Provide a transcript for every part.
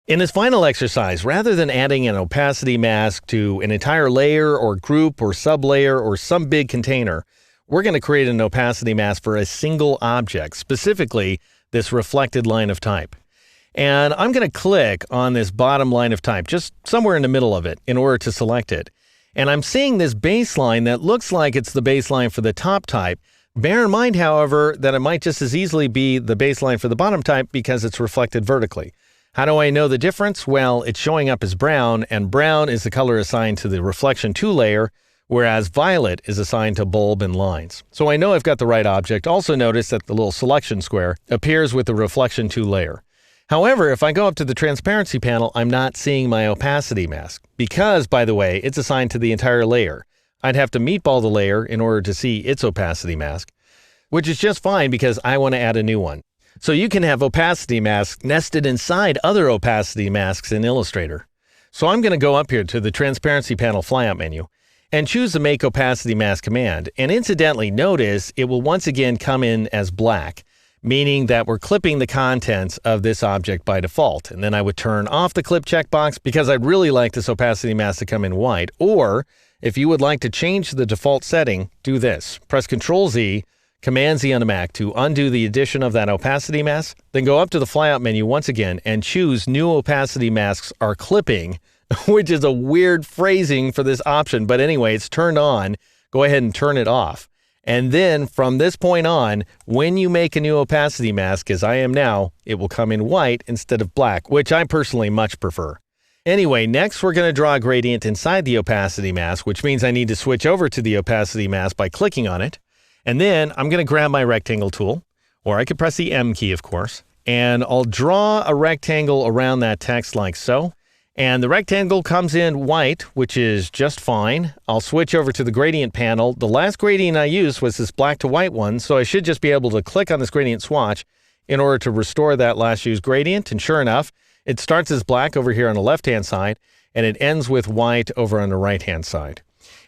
In this final exercise, rather than adding an opacity mask to an entire layer or group or sublayer or some big container, we're going to create an opacity mask for a single object, specifically this reflected line of type. And I'm going to click on this bottom line of type, just somewhere in the middle of it, in order to select it. And I'm seeing this baseline that looks like it's the baseline for the top type. Bear in mind, however, that it might just as easily be the baseline for the bottom type because it's reflected vertically. How do I know the difference? Well, it's showing up as brown, and brown is the color assigned to the reflection 2 layer, whereas violet is assigned to bulb and lines. So I know I've got the right object. Also notice that the little selection square appears with the reflection 2 layer. However, if I go up to the transparency panel, I'm not seeing my opacity mask because, by the way, it's assigned to the entire layer. I'd have to meatball the layer in order to see its opacity mask, which is just fine because I want to add a new one. So you can have opacity masks nested inside other opacity masks in Illustrator. So I'm going to go up here to the Transparency Panel flyout menu and choose the Make Opacity Mask command. And incidentally, notice it will once again come in as black, meaning that we're clipping the contents of this object by default. And then I would turn off the clip checkbox because I'd really like this opacity mask to come in white. Or if you would like to change the default setting, do this. Press Ctrl-Z, Command-Z on the Mac to undo the addition of that opacity mask, then go up to the flyout menu once again and choose New Opacity Masks are clipping, which is a weird phrasing for this option, but anyway, it's turned on. Go ahead and turn it off. And then from this point on, when you make a new opacity mask, as I am now, it will come in white instead of black, which I personally much prefer. Anyway, next we're going to draw a gradient inside the opacity mask, which means I need to switch over to the opacity mask by clicking on it. And then I'm going to grab my rectangle tool, or I could press the M key, of course, and I'll draw a rectangle around that text like so. And the rectangle comes in white, which is just fine. I'll switch over to the gradient panel. The last gradient I used was this black to white one, so I should just be able to click on this gradient swatch in order to restore that last used gradient. And sure enough, it starts as black over here on the left-hand side, and it ends with white over on the right-hand side.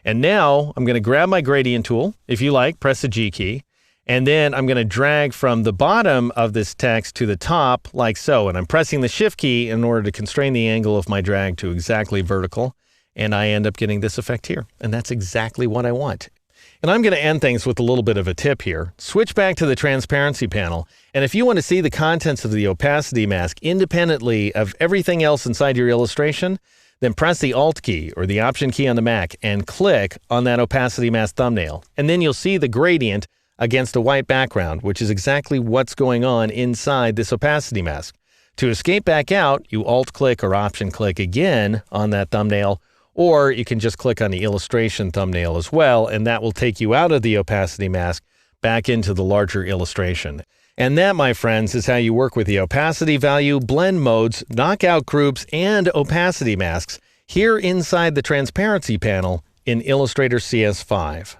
And now I'm going to grab my gradient tool. If you like, press the G key. And then I'm going to drag from the bottom of this text to the top like so. And I'm pressing the Shift key in order to constrain the angle of my drag to exactly vertical. And I end up getting this effect here. And that's exactly what I want. And I'm going to end things with a little bit of a tip here. Switch back to the transparency panel. And if you want to see the contents of the opacity mask independently of everything else inside your illustration, then press the Alt key or the Option key on the Mac and click on that opacity mask thumbnail. And then you'll see the gradient against a white background, which is exactly what's going on inside this opacity mask. To escape back out, you Alt click or Option click again on that thumbnail, or you can just click on the illustration thumbnail as well, and that will take you out of the opacity mask back into the larger illustration. And that, my friends, is how you work with the opacity value, blend modes, knockout groups, and opacity masks here inside the transparency panel in Illustrator CS5.